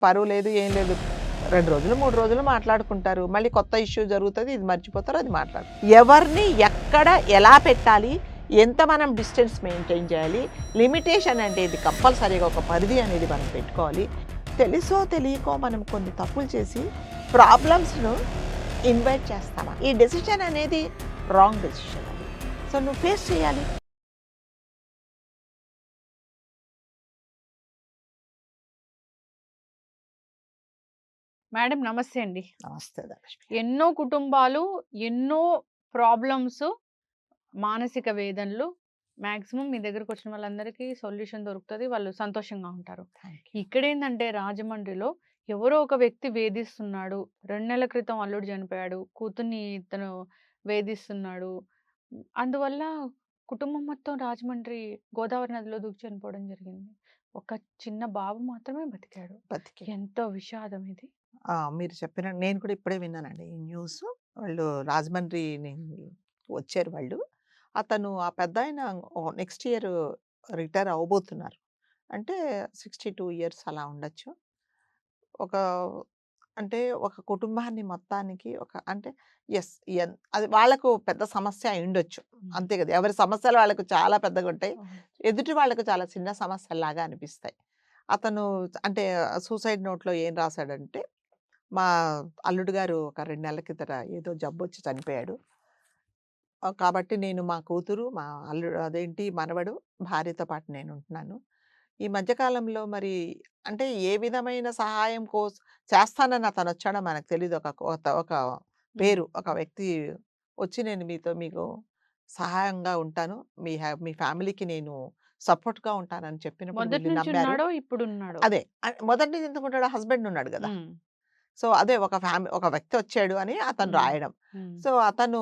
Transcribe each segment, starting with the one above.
పరువు లేదు, ఏం లేదు. 2 రోజులు, 3 రోజులు మాట్లాడుకుంటారు. మళ్ళీ కొత్త ఇష్యూ జరుగుతది. ఇది మర్చిపోతారు, అది మాట్లాడు. ఎవరిని ఎక్కడ ఎలా పెట్టాలి? ఎంత మనం డిస్టెన్స్ మెయింటైన్ చేయాలి? లిమిటేషన్ అంటే ఇది కంపల్సరీగా ఒక పరిధి అనేది మనం పెట్టుకోవాలి. తెలుసో తెలియకో మనం కొన్ని తప్పులు చేసి ప్రాబ్లమ్స్‌ను ఇన్వైట్ చేస్తామా? ఈ డెసిషన్ అనేది రాంగ్ డెసిషన్ అది. సో నువ్వు ఫేస్ చేయాలి. మేడం నమస్తే అండి. నమస్తే ధనలక్ష్మి. ఎన్నో కుటుంబాలు, ఎన్నో ప్రాబ్లమ్స్, మానసిక వేదనలు మాక్సిమం మీ దగ్గరకొచ్చిన వాళ్ళందరికీ సొల్యూషన్ దొరుకుతది. వాళ్ళు సంతోషంగా ఉంటారు. Thank you. ఇక్కడేందంటే రాజమండ్రిలో ఎవరో ఒక వ్యక్తి వేధిస్తున్నాడు. 2 నెలల క్రితం అల్లుడు చనిపోయాడు. కూతుర్ని ఇతను వేధిస్తున్నాడు. అందువల్ల కుటుంబం మొత్తం రాజమండ్రి గోదావరి నదిలో దూకి చనిపోవడం జరిగింది. ఒక చిన్న బాబు మాత్రమే బతికాడు. బతికే. ఎంతో విషాదం ఇది. మీరు చెప్పిన నేను కూడా ఇప్పుడే విన్నానండి ఈ న్యూస్. వాళ్ళు రాజమండ్రి వచ్చారు వాళ్ళు. అతను ఆ పెద్దాయన నెక్స్ట్ ఇయర్ రిటైర్ అవ్వబోతున్నారు. అంటే 62 ఇయర్స్ అలా ఉండొచ్చు. ఒక అంటే ఒక కుటుంబాన్ని మొత్తానికి ఒక అంటే యెస్. అది వాళ్ళకు పెద్ద సమస్య అయ్యుండొచ్చు. అంతే కదా! ఎవరి సమస్యలు వాళ్ళకు చాలా పెద్దగుంటాయి. అవును. ఎదుటి వాళ్ళకు చాలా చిన్న సమస్యల్లాగా అనిపిస్తాయి. అతను అంటే సూసైడ్ నోట్‌లో ఏం రాసాడంటే, మా అల్లుడు గారు ఒక 2 నెలల కిందట ఏదో జబ్బొచ్చి చనిపోయాడు. కాబట్టి నేను మా కూతురు, మా అల్లుడు అదేంటి మనవడు, భార్యతో పాటు నేనుంటున్నాను. ఈ మధ్య కాలంలో మరి అంటే ఏ విధమైన సహాయం చేస్తానని అతనొచ్చాడో మనకు తెలీదు. ఒక హ్మ్. పేరు, ఒక వ్యక్తి వచ్చి నేను మీకు సహాయంగా ఉంటాను. మీ ఫ్యామిలీకి నేను సపోర్ట్‌గా ఉంటానని చెప్పినప్పుడు మొదటి వీళ్ళు నుంచి నమ్మారు. ఉన్నాడో? ఇప్పుడున్నాడో? అదే. మొదటి నుంచి ఎందుకుంటాడు? హస్బెండ్ ఉన్నాడు గదా! హ్మ్. సో, అదే ఒక వ్యక్తి వచ్చాడు అని అతను హ్మ్. రాయడం. హ్మ్. సో, అతను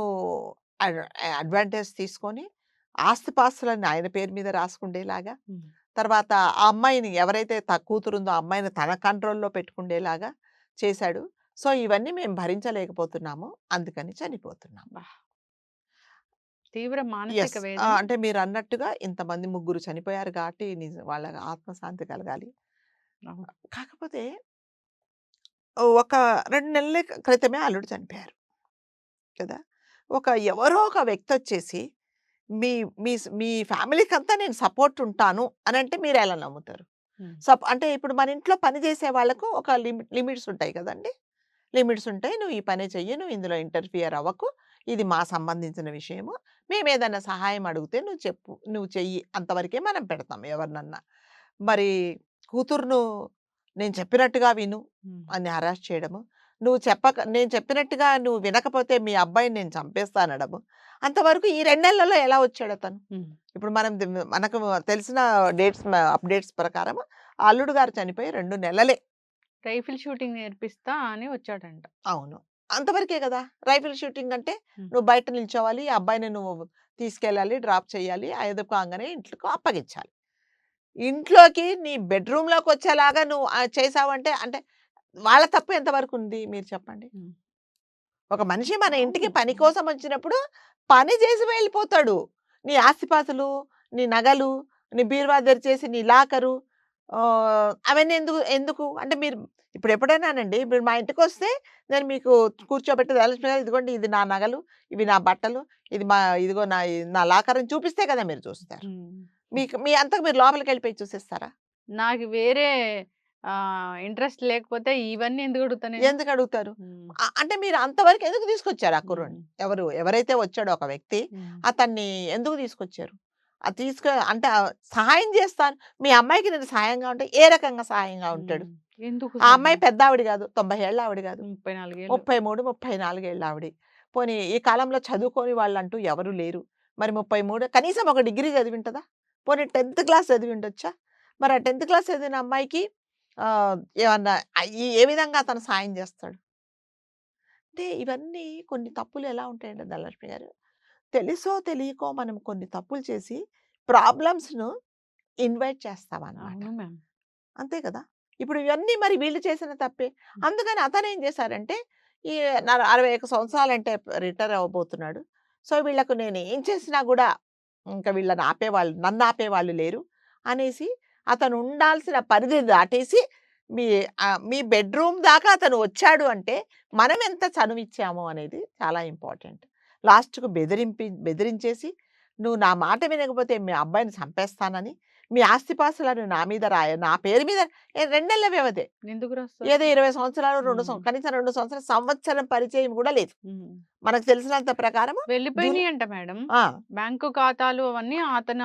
అడ్ అడ్వాంటేజ్ తీసుకొని ఆస్తిపాస్తులన్నీ ఆయన పేరు మీద రాసుకుండేలాగా, హ్మ్. తర్వాత ఆ అమ్మాయిని ఎవరైతే కూతురుందో ఆ అమ్మాయిని తన కంట్రోల్‌లో పెట్టుకుండేలాగా చేశాడు. సో, ఇవన్నీ మేము భరించలేకపోతున్నాము. అందుకని చనిపోతున్నాం. అబ్బా! తీవ్ర మానసిక యెస్. వేదన. అంటే మీరన్నట్టుగా ఇంతమంది ముగ్గురు చనిపోయారు కాబట్టి వాళ్ళ ఆత్మశాంతి కలగాలి. అవును. కాకపోతే ఒక 2 నెలల క్రితమే అల్లుడు చనిపోయారు కదా! ఎవరో ఒక వ్యక్తొచ్చేసి మీ మీ ఫ్యామిలీకంతా నేను సపోర్ట్ ఉంటాను అనంటే మీరెలా నమ్ముతారు? హ్మ్. అంటే ఇప్పుడు మన ఇంట్లో పని చేసే వాళ్ళకు ఒక లిమిట్స్ ఉంటాయి కదండీ! లిమిట్స్ ఉంటాయి. నువ్వు ఈ పనే చెయ్యి. నువ్వు ఇందులో ఇంటర్ఫియర్ అవ్వకు. ఇది మా సంబంధించిన విషయము. మేమేదన్నా సహాయం అడిగితే నువ్వు చెప్పు. నువ్వు చెయ్యి. అంతవరకే మనం పెడతాం ఎవరినన్నా. మరి కూతురును నేను చెప్పినట్టుగా విను హ్మ్. అని హరాస్ చేయడము. నేను చెప్పినట్టుగా నువ్వు వినకపోతే మీ అబ్బాయిని నేను చంపేస్తానడము. అంతవరకు ఈ 2 నెలల్లో ఎలా వచ్చాడతను? హ్మ్. ఇప్పుడు మనకు తెలిసిన అప్డేట్స్ ప్రకారం ఆ అల్లుడు గారు చనిపోయి 2 నెలలే. రైఫిల్ షూటింగ్ నేర్పిస్తా అని వచ్చాడంట. అవును. అంతవరకే గదా! రైఫిల్ షూటింగ్ అంటే హ్మ్. నువ్వు బయట నిల్చోవాలి. ఆ అబ్బాయిని నువ్వు తీసుకెళ్ళాలి, డ్రాప్ చేయాలి. ఐదు కాంగానే ఇంట్లోకి అప్పగించాలి. ఇంట్లోకి నీ బెడ్‌రూమ్‌లోకొచ్చేలాగా నువ్వు చేసావంటే అంటే వాళ్ళ తప్పు ఎంతవరకు ఉంది మీరు చెప్పండి? హ్మ్. ఒక మనిషి మన ఇంటికి అవును. పని కోసం వచ్చినప్పుడు పని చేసి వెళ్ళిపోతాడు. నీ ఆస్తిపాస్తులు, నీ నగలు, నీ బీరువా తెరిచేసి నీ లాకరు అవన్నీ ఎందుకు ఎందుకు? అంటే మీరు ఇప్పుడు ఎప్పుడైనానండి ఇప్పుడు మా ఇంటికొస్తే నేను మీకు కూర్చోబెట్టి "ధనలక్ష్మి గారు ఇదిగోండి ఇది నా నగలు, ఇవి నా బట్టలు, ఇదిగో నా లాకర్" అని చూపిస్తే కదా మీరు చూస్తారు. హ్మ్. మీ అంతకు మీరు లోపలికెళ్ళిపోయి చూసేస్తారా? నాకు వేరే ఇంట్రెస్ట్ లేకపోతే ఇవన్నీ ఎందుకు అడుగుతా నేను? ఎందుకు అడుగుతారు? హ్మ్. అంటే మీరు అంతవరకు ఎందుకు తీసుకొచ్చారు ఆ కుర్రోడిని? హ్మ్. ఎవరైతే వచ్చాడో ఒక వ్యక్తి హ్మ్. అతన్ని ఎందుకు తీసుకొచ్చారు? అది అంటే సహాయం చేస్తాను మీ అమ్మాయికి నేను సహాయంగా ఉంటే ఏ రకంగా సహాయంగా ఉంటాడు? హ్మ్. ఎందుకు ఆ అమ్మాయి సహాయం? పెద్దావిడ గాదు. 90 ఏళ్ల ఆవిడ గాదు. 34 ఏళ్ళు. 33, 34 ఏళ్ల ఆవిడ. పోనీ ఈ కాలంలో చదువుకోని వాళ్ళంటూ ఎవరు లేరు. మరి 33 కనీసం ఒక డిగ్రీ చదివింటదా? పోనీ 10థ్ క్లాస్ చదివిండొచ్చా? మరి ఆ 10థ్ క్లాస్ చదివిన అమ్మాయికి ఏమన్నా ఏ విధంగా అతను సాయం చేస్తాడు? అంటే ఇవన్నీ కొన్ని తప్పులు ఎలా ఉంటాయంటే ధనలక్ష్మి గారు, తెలుసో తెలియకో మనం కొన్ని తప్పులు చేసి ప్రాబ్లమ్స్‌ను ఇన్వైట్ చేస్తామనమాట. అవును మ్యామ్. అంతే కదా! ఇప్పుడు ఇవన్నీ మరి వీళ్ళు చేసిన తప్పే. హ్మ్. అందుకని అతనేం చేశారంటే, ఈ 61 సంవత్సరాలంటే రిటైర్ అవ్వబోతున్నాడు. సో, వీళ్ళకు నేను ఏం చేసినా గూడా ఇంక నన్ను ఆపేవాళ్ళు లేరు అనేసి అతను ఉండాల్సిన పరిధి దాటేసి మీ మీ బెడ్‌రూమ్ దాకా అతను వచ్చాడు అంటే, మనం ఎంత చనువిచ్చాము అనేది చాలా ఇంపార్టెంట్. లాస్ట్‌కు బెదిరించేసి, "నువ్వు నా మాట వినకపోతే మీ అబ్బాయిని చంపేస్తానని, మీ ఆస్తిపాస్తులను నా మీద నా పేరు మీద" 2 నెలల వ్యవధే. ఎందుకు రాస్తారు? ఏదో 20 సంవత్సరాలు, 2 హ్మ్. కనీసం 2 సంవత్సరాలు, సంవత్సరం పరిచయం కూడా లేదు. హ్మ్. మనకు తెలిసినంత ప్రకారము జూలై వెళ్ళిపోయినాయంట మేడం. ఆ! బ్యాంకు ఖాతాలు అవన్నీ అతని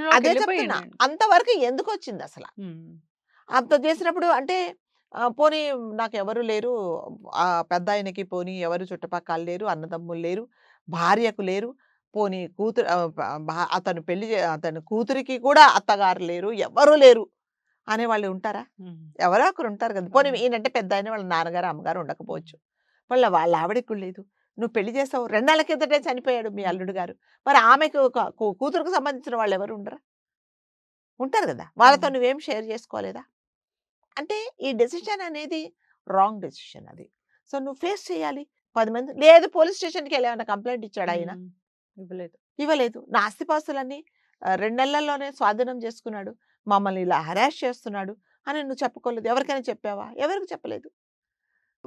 అదే చెప్తున్నా. ఆధీనంలోకెళ్ళిపోయినాయంట. అంతవరకు ఎందుకొచ్చిందసల? హ్మ్. అంత చేసినప్పుడు అంటే పోనీ నాకెవరు లేరు. పెద్దాయనకి పోనీ ఎవరు చుట్టుపక్కల లేరు. అన్నదమ్ములు లేరు. భార్యకు లేరు. పోనీ కూతురు అతను అతని కూతురికి కూడా అత్తగారు లేరు. ఎవ్వరు లేరు అనేవాళ్ళు ఉంటారా? హ్మ్. ఎవరో ఒకరు ఉంటారు కదా! పోనీ అవును. ఈయనంటే పెద్దాయన వాళ్ళ నాన్నగారు, అమ్మగారు హ్మ్. ఉండకపోవచ్చు. వాళ్ళ ఆవిడకి కూడా లేదు. నువ్వు పెళ్లి చేసావు. 2 నెలల కిందటే చనిపోయాడు మీ హ్మ్. అల్లుడు గారు. మరి ఆమెకు కూతురుకు సంబంధించిన వాళ్ళెవరు ఉండరా? ఉంటారు గదా! వాళ్ళతో అవును. నువ్వేం షేర్ చేసుకోలేదా? అంటే ఈ డెసిషన్ అనేది రాంగ్ డెసిషన్ అది. సో, నువ్వు ఫేస్ చేయాలి. 10 మంది లేదు పోలీస్ స్టేషన్‌కెళ్ళి ఏమన్నా కంప్లెయింట్ ఇచ్చాడా ఆయన? హ్మ్. ఇవ్వలేదు. ఇవ్వలేదు. నా ఆస్తిపాస్తులన్నీ 2 నెలల్లోనే స్వాధీనం చేసుకున్నాడు. మమ్మల్ని ఇలా హరాస్ చేస్తున్నాడు అని నువ్వు చెప్పుకోలేదు. ఎవరికైనా చెప్పావా? ఎవరికీ చెప్పలేదు.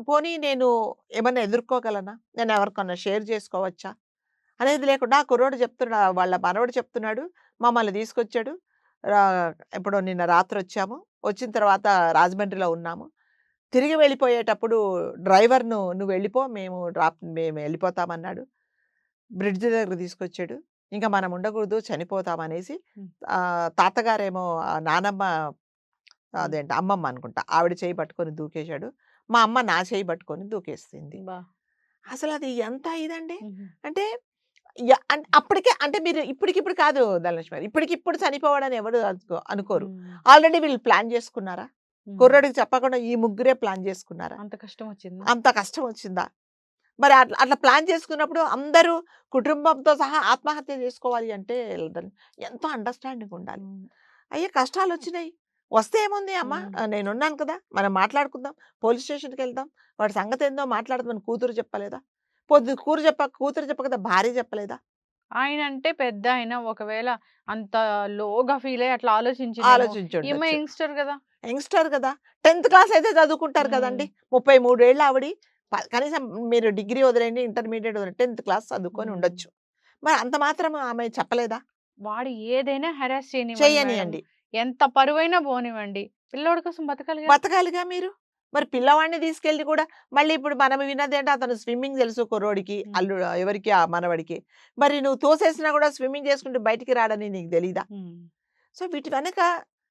పోనీ నేను ఏమన్నా ఎదుర్కోగలనా? నేను ఎవరికన్నా షేర్ చేసుకోవచ్చా? అనేది లేకుండా ఆ కుర్రోడు వాళ్ళ మనవడు చెప్తున్నాడు. మమ్మల్ని తీసుకొచ్చాడు. ఎప్పుడో నిన్న రాత్రొచ్చాము. వచ్చిన తర్వాత రాజమండ్రిలో ఉన్నాము. తిరిగి వెళ్ళిపోయేటప్పుడు డ్రైవర్‌ను "నువ్వెళ్ళిపో. మేము వెళ్ళిపోతామన్నాడు." బ్రిడ్జ్ దగ్గరకు తీసుకొచ్చాడు. ఇంక మనం ఉండకూడదు చనిపోతామనేసి హ్మ్. తాతగారేమో నానమ్మ హ్మ్. అదేంటి అమ్మమ్మ అనుకుంటా. ఆవిడ చెయ్యి పట్టుకొని దూకేశాడు. మా అమ్మ నా చెయ్యి పట్టుకొని దూకేసింది. అబ్బా! అసలది ఎంత ఇదండి. హుహు. అంటే అప్పటికే అంటే మీరు ఇప్పటికిప్పుడు కాదు ధనలక్ష్మి గారు. ఇప్పటికిప్పుడు చనిపోవాలని ఎవరు అనుకోరు. హ్మ్. ఆల్రెడీ వీళ్ళు ప్లాన్ చేసుకున్నారా? హ్మ్. కుర్రాడికి చెప్పకుండా ఈ ముగ్గురే ప్లాన్ చేసుకున్నారా? అంత కష్టం వచ్చిందా? అంత కష్టం వచ్చిందా? మరి అట్లా అట్లా ప్లాన్ చేసుకున్నప్పుడు అందరూ కుటుంబంతో సహా ఆత్మహత్య చేసుకోవాలి అంటే ఎంతో అండర్‌స్టాండింగ్ ఉండాలి. అవును. అయ్యో! కష్టాలొచ్చినాయి. వస్తే ఏముంది అమ్మ హ్మ్. నేనున్నాను కదా! మనం మాట్లాడుకుందాం. పోలీస్ స్టేషన్‌కెళ్దాం. వాడి సంగతేందో మాట్లాడదామని కూతురు చెప్పలేదా? కూతురు చెప్పకదా భార్య చెప్పలేదా? ఆయనంటే పెద్దాయన ఒకవేళ అంత లోగా ఫీలయ్యి అట్లా ఆలోచించిందేమో. ఈమె ఆలోచించుండొచ్చు. యంగ్‌స్టర్ గదా! యంగ్‌స్టర్ గదా! 10థ్ క్లాస్ అయితే చదువుకుంటారు హ్మ్. కదండీ! 33 ఏళ్ల ఆవిడి. కనీసం మీరు డిగ్రీ వదిలేయండి, ఇంటర్మీడియేట్ వదిలేయండి 10థ్ క్లాస్ చదువుకొని హ్మ్. ఉండొచ్చు. మరి అంత మాత్రం ఆమె చెప్పలేదా? వాడు ఏదైనా హెరాస్ చేయనివ్వండి మేడం. చెయ్యనియండి. ఎంత పరువైనా పోనివ్వండి. పిల్లోడి కోసం బతకాలిగా. బతకాలిగా మీరు. మరి పిల్లవాడిని తీసుకెళ్ళి కూడా మళ్ళీ ఇప్పుడు మనం విన్నదేంటి అతను స్విమ్మింగ్ తెలుసు కుర్రోడికి. హ్మ్. ఎవరికి? ఆ మనవడికి. మరి నువ్వు తోసేసినా కూడా స్విమ్మింగ్ చేసుకుంటూ బయటికి రాడని నీకు తెలీదా? హ్మ్. సో, వీటి వెనక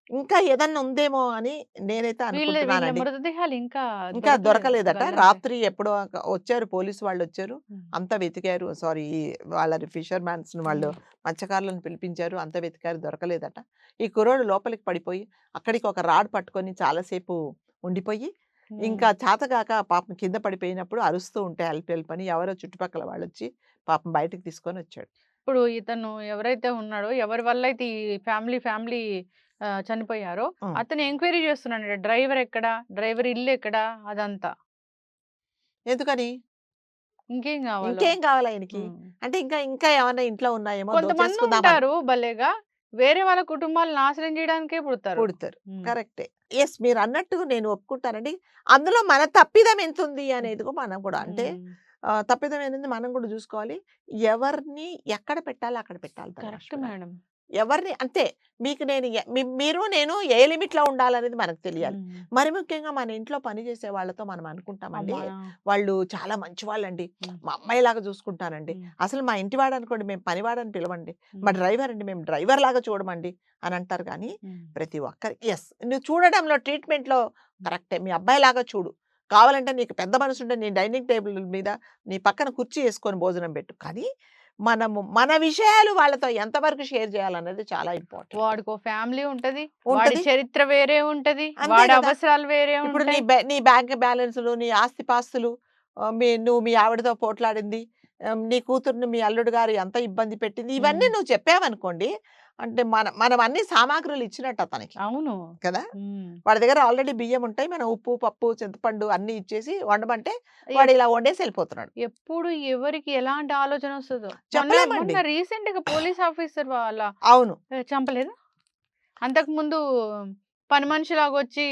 ఇంకా ఏదన్నా ఉందేమో అని నేనైతే వీళ్ళ అనుకుంటున్నానండి. మృతదేహాలు ఇంకా ఇంకా దొరకలేదా దొరకలేదట. గల్లంతయి? రాత్రి ఎప్పుడో వచ్చారు పోలీసు వాళ్ళొచ్చారు. హ్మ్. అంతా వెతికారు. సారీ వాళ్ళ ఫిషర్‌మాన్స్‌ని వాళ్ళు హ్మ్. మత్స్యకారులను పిలిపించారు. అంతా వెతికారు దొరకలేదట. ఈ కుర్రోడు లోపలికి పడిపోయి అక్కడికి ఒక రాడ్ పట్టుకొని చాలా సేపు ఉండిపోయి, హ్మ్. ఇంకా చేతగాక పాపం కింద పడిపోయినప్పుడు అరుస్తూ ఉంటే హెల్ప్ హెల్ప్ అని ఎవరో చుట్టుపక్కల వాళ్ళొచ్చి పాపం బయటకి తీసుకొనొచ్చాడు. ఇప్పుడు ఇతను ఎవరైతే ఉన్నాడో, ఎవరి వల్లైతే ఈ ఫ్యామిలీ చనిపోయారో, హ్మ్. అతను ఎంక్వైరీ చేస్తున్నాడట. డ్రైవర్ ఎక్కడ? డ్రైవర్ ఇల్లెక్కడ? అదంతా. ఎందుకని? ఇంకేం గావాలో? ఇంకేం కావాలాయనకి? హ్మ్. అంటే ఇంకా ఇంకా ఏమన్నా ఇంట్లో ఉన్నాయేమో దోచేసుకుందామని. కొంతమందుంటారు భలేగా వేరే వాళ్ళ కుటుంబాలు నాశనం జేయడానికే పుడతారు. పుడతారు. హ్మ్. కరెక్టే. యెస్. మీరన్నట్టు నేను ఒప్పుకుంటానండి. అందులో మన తప్పిదం ఎంతుంది హ్మ్. అనేది మనం కూడా అంటే హ్మ్. తప్పిదం ఏంది మనం కూడా చూసుకోవాలి. ఎవరిని ఎక్కడ పెట్టాలో అక్కడ పెట్టాలి కరెక్ట్ ధనలక్ష్మి గారు. మేడం. ఎవరిని అంతే మీకు నేను మీరు నేను ఏ లిమిట్‌లో ఉండాలనేది మనకు తెలియాలి. హ్మ్. మరి ముఖ్యంగా మన ఇంట్లో పని చేసే వాళ్ళతో మనం అనుకుంటామండి. అమ్మా! వాళ్ళు చాలా మంచివాళ్ళండి. హ్మ్. మా అమ్మాయిలాగా చూసుకుంటానండి. హ్మ్. అసలు మా ఇంటివాడనుకోండి మేము పనివాడని పిలవండి. మా హ్మ్. డ్రైవర్ అండి మేము డ్రైవర్‌లాగా చూడమండి అని అంటారు కానీ హ్మ్. ప్రతి ఒక్కరి యెస్. నువ్వు చూడడంలో ట్రీట్‌మెంట్‌లో హ్మ్. కరెక్టే. మీ అబ్బాయిలాగా చూడు. కావాలంటే నీకు పెద్ద మనసుంటే నీ డైనింగ్ టేబుల్ మీద నీ పక్కన కుర్చీ యేసుకొని భోజనం పెట్టు. కానీ మన విషయాలు వాళ్ళతో ఎంతవరకు షేర్ చేయాలన్నది చాలా ఇంపార్టెంట్. వాడికో ఫ్యామిలీ ఉంటది. వాడి ఉంటది. చరిత్ర వేరే ఉంటది. అంతే వాడి గదా! అవసరాలు వేరే ఇప్పుడు ఉంటాయి. నీ బ్యాంక్ బ్యాలెన్సులు, నీ ఆస్తిపాస్తులు నువ్వు మీ ఆవిడతో పోట్లాడింది. నీ కూతుర్ని మీ అల్లుడు గారు ఎంత ఇబ్బంది పెట్టింది. ఇవన్నీ హ్మ్. నువ్వు చెప్పావనుకోండి. అంటే మనం అన్ని సామాగ్రులు ఇచ్చినట్టు అతనికి. అవును. కదా! హ్మ్. వాడి దగ్గర ఆల్రెడీ బియ్యం ఉంటాయి. మనం ఉప్పు, పప్పు, చింతపండు అన్నీ ఇచ్చేసి వండమంటే వాడు ఎప్ ఇలా వండేసి ఎళ్ళిపోతున్నాడు. ఎప్పుడు ఎవరికి ఎలాంటి ఆలోచనొస్తదో. మొన్న చెప్పలేమండి. మొన్న రీసెంట్‌గా పోలీస్ ఆఫీసర్ వాళ్ళ అవును. చంపలేదా? అంతకుముందు పని మనిషిలాగొచ్చి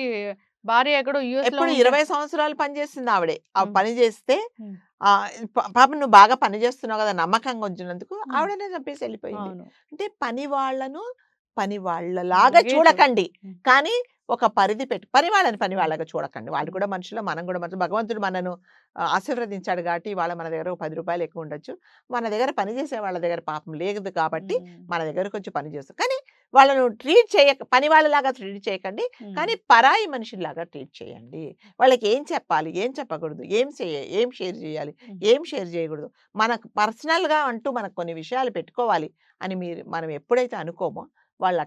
భార్య ఎక్కడో యూఎస్‌లో ఎప్పుడు ఉంటే 20 సంవత్సరాలు పనిచేసింది ఆవిడే. ఆ హ్మ్. పని చేస్తే హ్మ్. పాపం నువ్వు బాగా పని చేస్తున్నావు కదా! నమ్మకంగా ఉంచినందుకు హ్మ్. ఆవిడనే చంపేసి వెళ్ళిపోయింది. అవును. అంటే పని వాళ్ళను పని వాళ్ళలాగా అలాగే చూడకండి. హ్మ్. కానీ ఒక పరిధి పెట్టి పని వాళ్ళని పని హ్మ్. వాళ్ళగా చూడకండి. వాళ్ళు హ్మ్. కూడా మనుషులే. మనం కూడా మనుషులు. భగవంతుడు మనను ఆశీర్వదించాడు కాబట్టి ఇవాళ మన దగ్గర ఒక రూ. 10 ఎక్కువ ఉండొచ్చు. మన దగ్గర పని చేసే వాళ్ళ దగ్గర పాపం లేదు కాబట్టి హ్మ్. మన దగ్గరకొచ్చి పని చేస్తారు. కానీ వాళ్ళను ట్రీట్ చేయక పని వాళ్ళలాగా ట్రీట్ చేయకండి. హ్మ్. కానీ పరాయి మనుషుల్లాగా ట్రీట్ చేయండి. వాళ్ళకి ఏం చెప్పాలి? ఏం చెప్పకూడదు? ఏం షేర్ చేయాలి? హ్మ్. ఏం షేర్ చేయకూడదు? మనకు పర్సనల్‌గా అంటూ మనకు కొన్ని విషయాలు పెట్టుకోవాలి అని మనం ఎప్పుడైతే అనుకోమో వాళ్ళు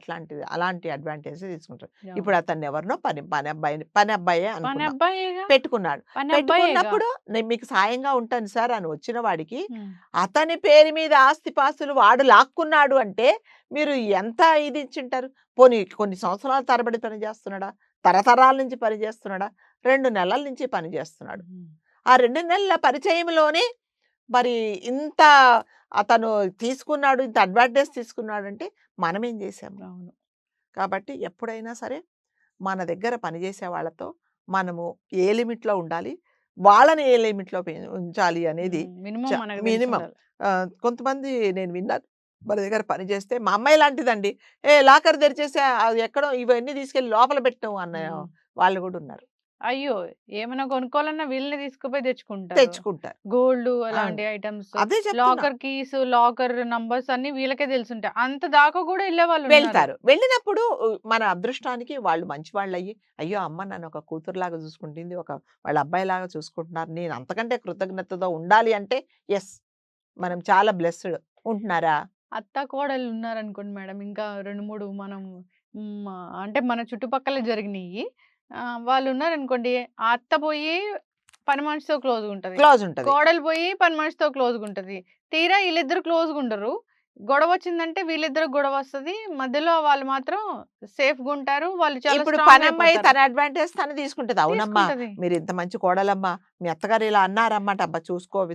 అలాంటి అడ్వాంటేజెస్ తీసుకుంటారు. అవును. ఇప్పుడు అతన్ని ఎవరినో పని అబ్బాయే పని అనుకుందాం. అబ్బాయేగా. పెట్టుకున్నాడు. పని అబ్బాయేగా. పెట్టుకున్నప్పుడు నేను మీకు సాయంగా ఉంటాను సార్ అని వచ్చిన వాడికి హ్మ్. అతని పేరు మీద ఆస్తిపాస్తులు వాడు లాక్కున్నాడు అంటే మీరు ఎంత ఇది ఇచ్చుంటారు? పోనీ కొన్ని సంవత్సరాల తరబడి పని చేస్తున్నాడా? తరతరాల నుంచి పని చేస్తున్నాడా? 2 నెలల నుంచి పని చేస్తున్నాడు. హ్మ్. ఆ 2 నెలల పరిచయంలోనే మరి ఇంత అతను తీసుకున్నాడు. ఇంత అడ్వాంటేజ్ తీసుకున్నాడంటే మనమేం చేశాము? అవును. కాబట్టి ఎప్పుడైనా సరే మన దగ్గర పనిచేసే వాళ్ళతో మనము ఏ లిమిట్‌లో ఉండాలి? వాళ్ళని ఏ లిమిట్‌లో ఉంచాలి అనేది మినిమమ్ మనకు మినిమమ్. తెలిసుండాలి. కొంతమంది నేను విన్నాను. మన దగ్గర పని చేస్తే మా అమ్మాయి లాంటిదండి. "ఏ లాకర్ తెరిచేసి అది ఎక్కడో ఇవన్నీ తీసుకెళ్ళి లోపల పెట్టు" అన్న హ్మ్. వాళ్ళు గూడా ఉన్నారు. అయ్యో! ఏమైనా కొనుక్కోవాలన్నా వీళ్ళనే తీసుకుపోయి తెచ్చుకుంటారు. తెచ్చుకుంటారు. గోల్డు అవును. అలాంటి ఐటెమ్స్, అదే చెప్తున్నా. లాకర్ కీస్, లాకర్ నంబర్స్ అన్నీ వీళ్ళకే తెలిసుంటాయి. అంత దాకా కూడా ఎళ్ళేవాళ్ళున్నారు. వెళ్తారు. వెళ్ళినప్పుడు మన అదృష్టానికి వాళ్ళు మంచివాళ్ళయ్యి, అయ్యో! అమ్మ నన్ను ఒక కూతురులాగా చూసుకుంటుంది. వాళ్ళ అబ్బాయిలాగా చూసుకుంటున్నారు. నేను అంతకంటే కృతజ్ఞతతో ఉండాలి అంటే యెస్. మనం చాలా బ్లెస్డ్. ఉంటున్నారా? అత్త, కోడళ్ళున్నారనుకోండి మేడం. ఇంకా 2, 3 మనం అంటే మన చుట్టుపక్కలే జరిగినియి. వాళ్ళున్నారనుకోండి, ఆ అత్త పోయి పని మనిషితో క్లోజ్‌గుంటది. క్లోజ్ ఉంటది. కోడలు పోయి పని మనిషితో క్లోజ్‌గుంటది. తీరా ఈళ్ళిద్దరు క్లోజ్‌గుండరు. గొడవొచ్చిందంటే వీళ్ళిద్దరికి గొడవొస్తది. మధ్యలో వాళ్ళు మాత్రం సేఫ్‌గుంటారు. వాళ్ళు చాలా ఇప్పుడు స్ట్రాంగ్ పనమ్మాయి అయిపోతారు. తన అడ్వాంటేజ్ తను తీసుకుంటది. అవునమ్మా! తీసుకుంటది. మీరింత మంచి కోడలమ్మా! మీ అత్తగారు ఇలా అన్నారమ్మట. అబ్బా!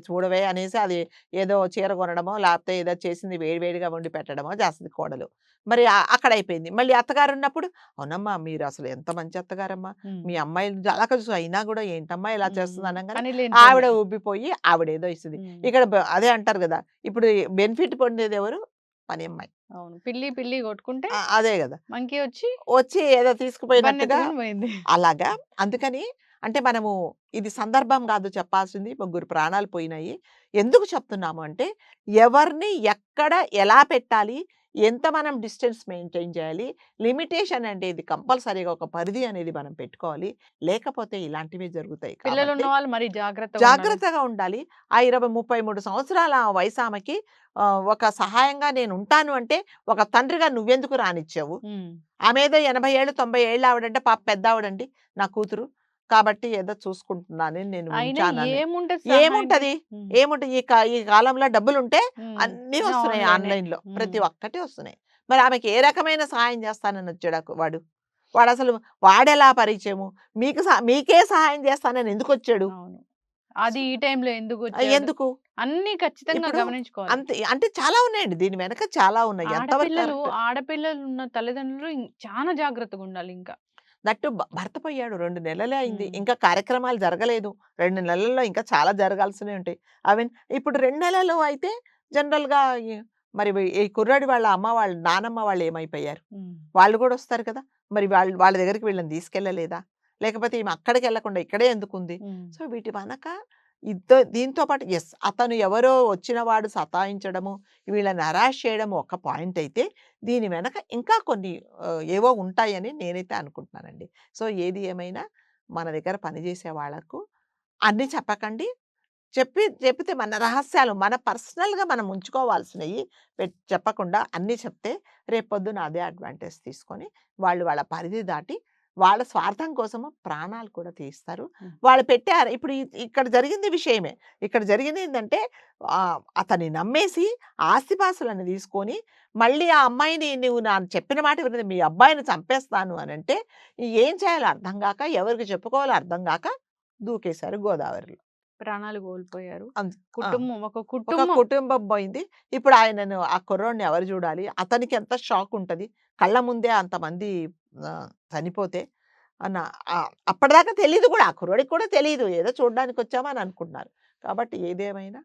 చూడవే అనేసి అది ఏదో చీర కొనడమో, లేపోతే ఏదో చేసింది వేడి వేడిగా వండి పెట్టడమో చేస్తది కోడలు. మరి అక్కడయిపోయింది. మళ్ళీ అత్తగారున్నప్పుడు, అవునమ్మా! మీరసలు ఎంత మంచి అత్తగారమ్మా! హ్మ్. మీ అమ్మాయిని చాలా కలిసి అయినా గూడా ఏంటమ్మా ఇలా చేస్తుంది హ్మ్. అనంగానే అని లేనిపోని. ఆవిడ ఉబ్బిపోయి ఆవిడేదో ఇస్తది. హ్మ్. ఇక్కడ అదే అంటారు గదా! ఇప్పుడు బెనిఫిట్ పొందేదెవరు? పనమ్మాయి. అవును. పిల్లి పిల్లి కొట్టుకుంటే అదే గదా! మంకీ వచ్చి వచ్చి ఏదో తీసుకుపోయినట్టుగా బన్నెత్తుకొని పోయింది. అలాగా. అందుకని అంటే మనము ఇది సందర్భం గాదు చెప్పాల్సింది. ముగ్గురు ప్రాణాలు పోయినాయి. ఎందుకు చెప్తున్నాము అంటే, ఎవరిని ఎక్కడ ఎలా పెట్టాలి? ఎంత మనం డిస్టెన్స్ మెయింటైన్ చేయాలి? లిమిటేషన్ అనేది కంపల్సరీగా ఒక పరిధి అనేది మనం పెట్టుకోవాలి. లేకపోతే ఇలాంటివే జరుగుతాయి పిల్లలున్న కాబట్టి వాళ్ళు మరి జాగ్రత్తగుండాలి. జాగ్రత్తగా ఉండాలి. ఆ 33 సంవత్సరాల వయసామెకి ఒక సహాయంగా నేనుంటాను అంటే, ఒక తండ్రిగా నువ్వెందుకు రానిచ్చావు? హ్మ్. ఆమేదో 80 ఏళ్ళు, 90 ఏళ్ళు ఆవిడంటే పాపం పెద్దావిడండి నా కూతురు. కాబట్టి ఏదో చూసుకుంటున్నానని నేను అయినా ఉంచానని. ఏముంటది సహా అంటే ఏముంటది? హ్మ్. ఏముంటది? ఈ కాలంలో డబ్బులుంటే హ్మ్. అన్నీ వస్తున్నాయి ఆన్‌లైనే. ఆన్‌లైన్‌లో. ప్రతి హ్మ్. ఒక్కటి వస్తున్నాయి. మరి ఆమెకి ఏ రకమైన సహాయం చేస్తానని వచ్చాడు వాడు? వాడసలు వాడెలా పరిచయము? మీకే సహాయం చేస్తానని ఎందుకొచ్చాడు? అవును. సో అది ఈ టైంలో ఎందుకొచ్చాడు? ఎందుకు? అన్నీ ఖచ్చితంగా ఇప్పుడు గమనించుకోవాలి. అంతే అంటే చాలా ఉన్నాయండి. దీని వెనక చాలా ఉన్నాయి. ఎంతవరకు కరెక్ట్? ఆడపిల్లలున్న తల్లిదండ్రులు చానా జాగ్రత్తగుండాలింకా. దట్టు భర్త పోయాడు. 2 నెలలే అయింది. హ్మ్. ఇంకా కార్యక్రమాలు జరగలేదు. 2 నెలల్లో ఇంకా చాలా జరగాల్సినవి ఉంటాయి. ఇప్పుడు 2 నెలలు అయితే జనరల్‌గా ఈ మరి ఈ కుర్రాడి వాళ్ళ అమ్మ వాళ్ళు, నానమ్మ వాళ్ళు ఏమైపోయారు? హ్మ్. వాళ్ళు గూడా వస్తారు కదా! మరి వాళ్ళ దగ్గరికి వీళ్ళని తీసుకెళ్ళలేదా? లేకపోతే ఈమె అక్కడికెళ్ళకుండా ఇక్కడే ఎందుకుంది? హ్మ్. సో, వీటి వెనక దీంతో పాటు యెస్. అతను ఎవరో వచ్చినవాడు సతాయించడము, వీళ్ళని హరాస్ చేయడం ఒక పాయింట్ అయితే, దీని వెనక ఇంకా కొన్ని ఏవో ఉంటాయని నేనైతే అనుకుంటున్నానండి. సో, ఏది ఏమైనా మన దగ్గర పనిచేసే వాళ్ళకు అన్నీ చెప్పకండి. చెప్తే మన రహస్యాలు మన పర్సనల్‌గా మనం ఉంచుకోవాల్సినయి చెప్పకుండా అన్నీ చెప్తే రేపొద్దున అదే అడ్వాంటేజ్ తీసుకొని వాళ్ళ పరిధి దాటి వాళ్ళ స్వార్థం కోసము ప్రాణాలు కూడా తీస్తారు. హ్మ్. వాళ్ళు పెట్టారు ఇప్పుడు ఇక్కడ జరిగింది విషయమే. ఇక్కడ జరిగిందేంటంటే అతన్ని నమ్మేసి ఆస్తిపాస్తులను తీసుకొని మళ్ళీ ఆ అమ్మాయిని "నువ్వు చెప్పిన మాట వినదు మీ అబ్బాయిని చంపేస్తాను" అనంటే ఏం చేయాలో అర్థం గాక, ఎవరికి చెప్పుకోవాలో అర్థం గాక దూకేశారు గోదావరిలో. ప్రాణాలు కోల్పోయారు. అంత్ ఆ! ఒక ఒక కుటుంబం కుటుంబం పోయింది. ఇప్పుడు ఆయనను ఆ కుర్రోడిని ఎవరు జూడాలి? అతనికి ఎంత షాక్ ఉంటది. కళ్ళ ముందే అంతమంది చనిపోతే. అన్న అప్పటిదాకా తెలీదు కూడా. ఆ కుర్రోడికి కూడా తెలీదు. ఏదో చూడ్డానికొచ్చామా అని అనుకుంటున్నారు. కాబట్టి ఏదేమైనా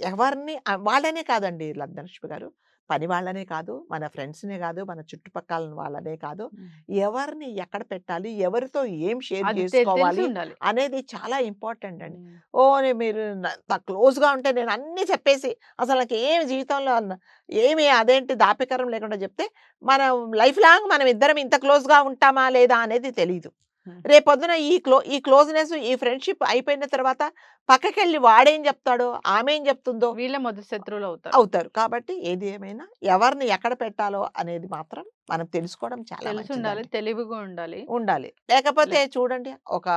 ఎవరిని వాళ్ళనే కాదండి లక్ష్మి గారు. పని వాళ్ళనే కాదు, మన ఫ్రెండ్స్‌నే కాదు, మన చుట్టుపక్కల వాళ్ళనే కాదు. హ్మ్. ఎవరిని ఎక్కడ పెట్టాలి, ఎవరితో ఏం షేర్ అది తెలిసి చేసుకోవాలి ఉండాలి. అనేది చాలా ఇంపార్టెంట్ అండి. హ్మ్. మీరు క్లోజ్‌గా ఉంటే నేను అన్నీ చెప్పేసి అసలు నాకేమి జీవితంలో ఏమి అదేంటి దాపరికం లేకుండా చెప్తే, మనం లైఫ్ లాంగ్ మనం ఇద్దరం ఇంత క్లోజ్‌గా ఉంటామా లేదా అనేది తెలీదు. హ్మ్. రేపొద్దున ఈ క్లోజ్‌నెస్, ఈ ఫ్రెండ్‌షిప్ అయిపోయిన తర్వాత పక్కకెళ్ళి వాడేం చెప్తాడో, ఆమేం చెప్తుందో వీళ్ళే మొదటి శత్రువులవుతారు. అవుతారు. కాబట్టి ఏది ఏమైనా ఎవరిని ఎక్కడ పెట్టాలో అనేది మాత్రం మనం తెలుసుకోవడం చాలా తెలిసుండాలి. మంచిదండి. తెలివిగా ఉండాలి. ఉండాలి. లేకపోతే లే చూడండి ఒక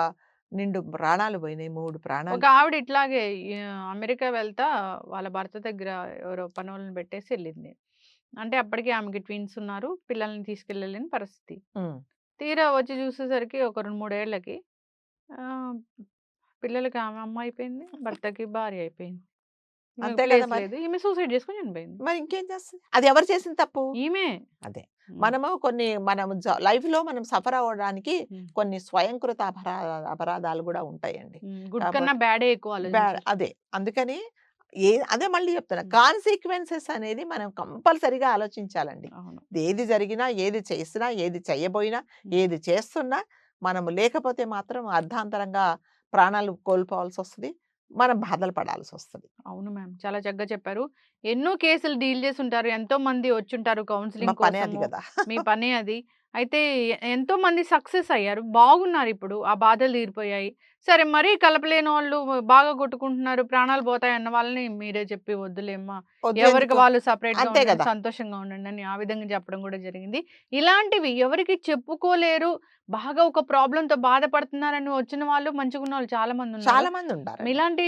నిండు ప్రాణాలు పోయినాయి. 3 ఒక ప్రాణాలు ఆవిడ ఇట్లాగే అమెరికా వెళ్తా వాళ్ళ భర్త దగ్గర ఎవరో పనోళ్ళని పెట్టేసి ఎళ్ళింది. అంటే అప్పటికి ఆమెకి ట్విన్స్ ఉన్నారు. పిల్లల్ని తీసుకెళ్ళలేని పరిస్థితి. హ్మ్. తీరా వచ్చి చూసేసరికి ఒక 2, 3 ఏళ్లకి ఆహ్, పిల్లలకి ఆమె అమ్మ అయిపోయింది. భర్తకి భార్య అయిపోయింది. ఈమెకు అంతే కదా ప్లేస్ మరి. లేదు. ఈమె సూసైడ్ చేసుకొని చనిపోయింది. మరి ఇంకేం చేస్తది? అది ఎవరు చేసిన తప్పు? ఈమె. అదే. హ్మ్. మనము కొన్ని మనం లైఫ్‌లో మనం సఫర్ అవ్వడానికి హ్మ్. కొన్ని స్వయంకృత అపరాధాలు గూడా ఉంటాయండి. హ్మ్. గుడ్ కన్నా కాబట్టి బ్యాడే ఎక్కువ ఆలోచించారు. అదే. అందుకని అదే మళ్ళీ చెప్తున్నా. హ్మ్. కాన్సీక్వెన్సెస్ అనేది మనం కంపల్సరీగా ఆలోచించాలండి. అవును. ఏది జరిగినా, ఏది చేసినా, ఏది చెయ్యబోయినా, హ్మ్. ఏది చేస్తున్నా మనము లేకపోతే మాత్రం అర్ధాంతరంగా ప్రాణాలు కోల్పోవాల్సొస్తది. మనం బాధలు పడాల్సొస్తది. అవును మ్యామ్. చాలా చక్కగా చెప్పారు. ఎన్నో కేసులు డీల్ చేసుంటారు. ఎంతో మంది వచ్చుంటారు మా కౌన్సెలింగ్ పనే అది కోసము. గదా! మీ పనే అది. అయితే ఎంతో మంది సక్సెస్ అయ్యారు. బాగున్నారిప్పుడు. ఆ బాధలు తీరిపోయాయి. సరే మరీ కలపలేనోళ్ళు బాగా కొట్టుకుంటున్నారు, ప్రాణాలు పోతాయన్న వాళ్ళని మీరే చెప్పి వద్దులేమ్మా. వద్దు ఎవరికి ఎందుకు? వాళ్ళు సెపరేట్‌గా అంతే ఉండండి, గదా! సంతోషంగా ఉండండి అని ఆ విధంగా చెప్పడం కూడా జరిగింది. ఇలాంటివి ఎవరికీ చెప్పుకోలేరు, బాగా ఒక ప్రాబ్లమ్‌తో బాధపడుతున్నారని వచ్చిన వాళ్ళు మంచిగున్నోళ్ళు చాలా మందున్నారు. చాలా మందుంటారండి. మీలాంటి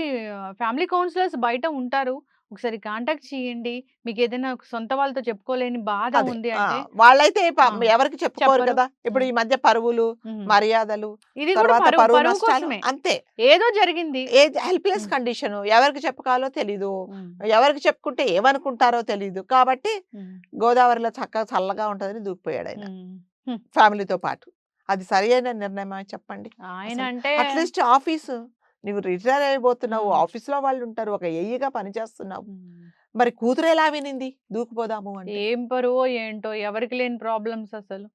ఫ్యామిలీ కౌన్సిలర్స్ బయట ఉంటారు. ఒకసారి కాంటాక్ట్ చేయండి. మీకేదైనా సొంత వాళ్ళతో చెప్పుకోలేని బాధ అదే. ఉంది అంటే వాళ్ళైతే ఆ! ఎవరికీ చెప్పుకోరు చెప్పరు. కదా! ఇప్పుడు హ్మ్. ఈ మధ్య పరువులు, హ్మ్. మర్యాదలు, ఇది గూడా తర్వాత పరువు, పరువు పరువు నష్టాలు కోసమే. అంతే. ఏదో జరిగింది. హెల్ప్‌లెస్ హ్మ్. కండిషను. ఎవరికి చెప్పుకోవాలో తెలీదు. హ్మ్. ఎవరికి చెప్పుకుంటే ఏమనుకుంటారో తెలీదు. కాబట్టి హ్మ్. గోదావరిలో చక్కగా చల్లగా ఉంటదని దూకిపోయాడాయన. హ్మ్. హ్మ్. ఫ్యామిలీతో పాటు. అది సరియైన నిర్ణయమా చెప్పండి? అసలు ఆయనంటే అట్‌లీస్ట్ ఆఫీసు నువ్వు రిటైర్ అయిపోతున్నావు. హ్మ్. ఆఫీస్‌లో వాళ్ళుంటారు. ఒక ఏఈగా పనిచేస్తున్నావు. హ్మ్. మరి కూతురెలా వినింది దూకిపోదాము అంటే? ఏం పరువో ఏంటో ఎవరికి లేని ప్రాబ్లమ్స్ అసలు.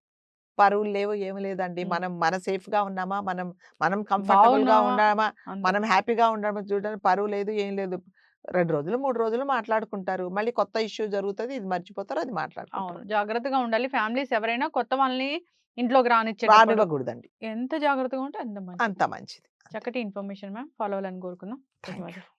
పరువులు లేవు, ఏమి లేదండి. హ్మ్. మన సేఫ్‌గా ఉన్నామా? మనం మనం కంఫర్టబుల్‌గా బాగున్నావా? ఉన్నామా? అంతే. మనం హ్యాపీగా ఉన్నామా చూడండి. పరువు లేదు, ఏం లేదు. 2 రోజులు, 3 రోజులు మాట్లాడుకుంటారు. మళ్ళీ కొత్త ఇష్యూ జరుగుతది. ఇది మర్చిపోతారు. అది అవును. మాట్లాడుకుంటారు. జాగ్రత్తగా ఉండాలి. ఫ్యామిలీస్ ఎవరైనా కొత్త వాళ్ళని ఇంట్లోకి రానిచ్చేటప్పుడు రానివ్వకూడదండి. ఎంత జాగ్రత్తగా ఉంటే అంత అంత మంచిది. మంచిది. అంతే. చక్కటి ఇన్ఫర్మేషన్ మ్యామ్. ఫాలో అవ్వాలని కోరుకుందాం. Thank you. ధన్యవాదాలు.